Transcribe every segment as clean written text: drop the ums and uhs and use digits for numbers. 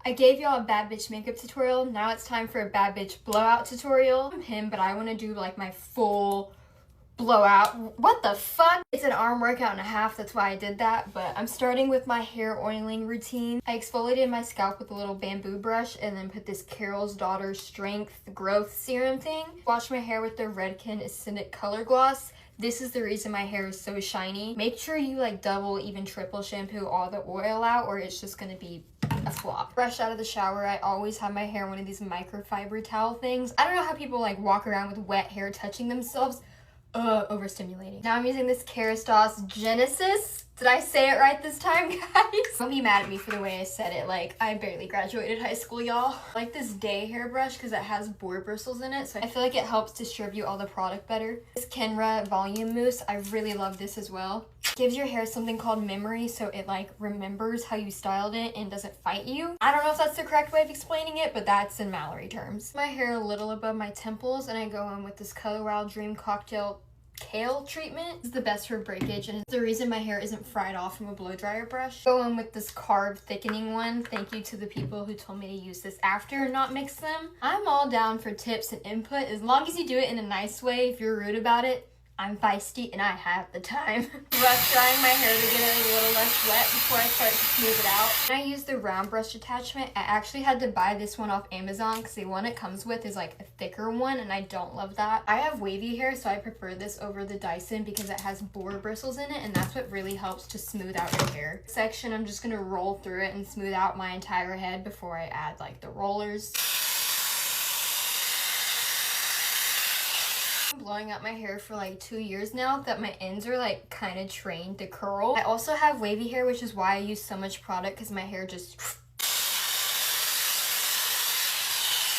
I gave y'all a bad bitch makeup tutorial. Now it's time for a bad bitch blowout tutorial. I'm him, but I want to do like my full blowout. What the fuck? It's an arm workout and a half, that's why I did that. But I'm starting with my hair oiling routine. I exfoliated my scalp with a little bamboo brush and then put this Carol's Daughter Strength Growth Serum thing. Wash my hair with the Redken Acidic Color Gloss. This is the reason my hair is so shiny. Make sure you like double, even triple shampoo all the oil out or it's just gonna be a flop. Fresh out of the shower, I always have my hair in one of these microfiber towel things. I don't know how people like walk around with wet hair touching themselves. Overstimulating. Now I'm using this Kerastase Genesis. Did I say it right this time, guys? Don't be mad at me for the way I said it. Like, I barely graduated high school, y'all. I like this day hairbrush because it has boar bristles in it, so I feel like it helps distribute all the product better. This Kenra Volume Mousse, I really love this as well. Gives your hair something called memory, so it like remembers how you styled it and doesn't fight you. I don't know if that's the correct way of explaining it, but that's in Mallory terms. My hair a little above my temples, and I go in with this Color Wild Dream Cocktail Kale treatment. Is the best for breakage and it's the reason my hair isn't fried off from a blow dryer brush. Go in with this carb thickening one. Thank you to the people who told me to use this after and not mix them. I'm all down for tips and input as long as you do it in a nice way. If you're rude about it, I'm feisty and I have the time. Rough drying my hair to get it a little less wet before I start to smooth it out. And I use the round brush attachment. I actually had to buy this one off Amazon because the one it comes with is like a thicker one and I don't love that. I have wavy hair, so I prefer this over the Dyson because it has boar bristles in it and that's what really helps to smooth out your hair. Section, I'm just gonna roll through it and smooth out my entire head before I add like the rollers. Blowing out my hair for like 2 years now that my ends are like kind of trained to curl. I also have wavy hair, which is why I use so much product because my hair just...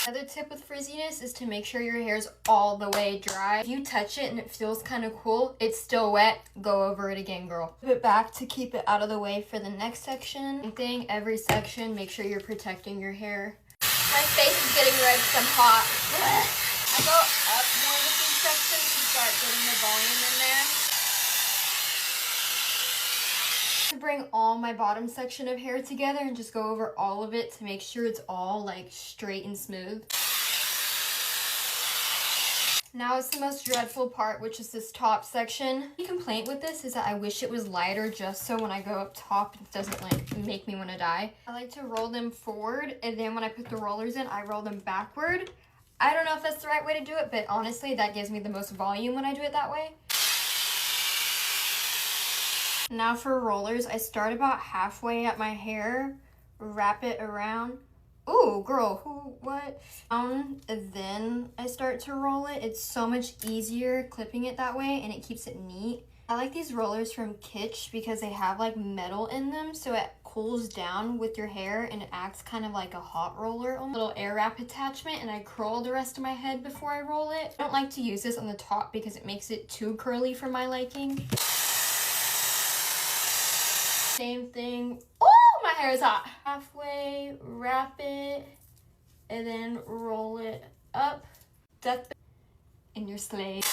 Another tip with frizziness is to make sure your hair is all the way dry. If you touch it and it feels kind of cool, it's still wet, go over it again, girl. Put it back to keep it out of the way for the next section. Same thing, every section, make sure you're protecting your hair. My face is getting red because I'm hot. I go up more with these sections to start getting the volume in there. To bring all my bottom section of hair together and just go over all of it to make sure it's all like straight and smooth. Now it's the most dreadful part, which is this top section. The complaint with this is that I wish it was lighter just so when I go up top it doesn't like make me want to die. I like to roll them forward and then when I put the rollers in I roll them backward. I don't know if that's the right way to do it, but honestly, that gives me the most volume when I do it that way. Now for rollers, I start about halfway at my hair, wrap it around. Ooh, girl, who, what? And then I start to roll it. It's so much easier clipping it that way, and it keeps it neat. I like these rollers from Kitsch because they have like metal in them, so it cools down with your hair and it acts kind of like a hot roller. A little air wrap attachment, and I curl the rest of my head before I roll it. I don't like to use this on the top because it makes it too curly for my liking. Same thing. Oh, my hair is hot. Halfway, wrap it, and then roll it up. That's in your sleigh.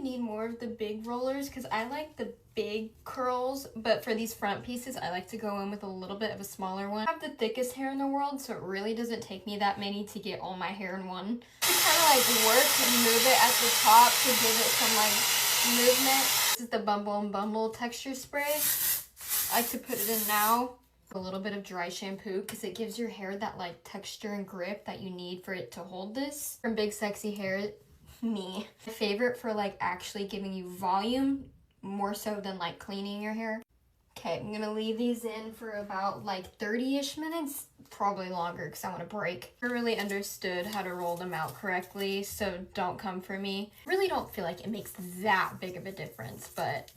Need more of the big rollers because I like the big curls, but for these front pieces I like to go in with a little bit of a smaller one. I have the thickest hair in the world, so it really doesn't take me that many to get all my hair in one. I kind of like work and move it at the top to give it some like movement. This is the Bumble and Bumble texture spray. I like to put it in now. A little bit of dry shampoo because it gives your hair that like texture and grip that you need for it to hold this. From Big Sexy Hair, me. My favorite for like actually giving you volume more so than like cleaning your hair. Okay, I'm gonna leave these in for about like 30-ish minutes, probably longer because I want to break. I really understood how to roll them out correctly, so don't come for me. Really don't feel like it makes that big of a difference, but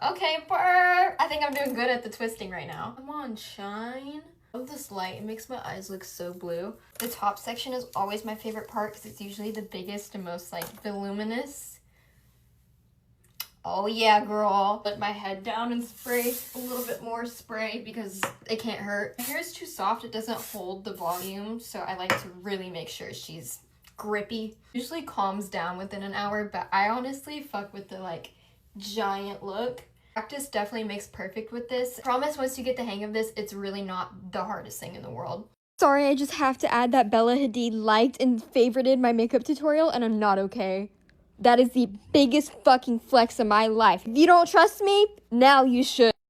okay, I think I'm doing good at the twisting right now. Come on, shine. I love this light. It makes my eyes look so blue. The top section is always my favorite part because it's usually the biggest and most like voluminous. Oh yeah, girl. Put my head down and spray a little bit more spray because it can't hurt. My hair is too soft. It doesn't hold the volume, so I like to really make sure she's grippy. Usually calms down within an hour, but I honestly fuck with the like giant look. Practice definitely makes perfect with this. I promise once you get the hang of this, it's really not the hardest thing in the world. Sorry, I just have to add that Bella Hadid liked and favorited my makeup tutorial, and I'm not okay. That is the biggest fucking flex of my life. If you don't trust me, now you should.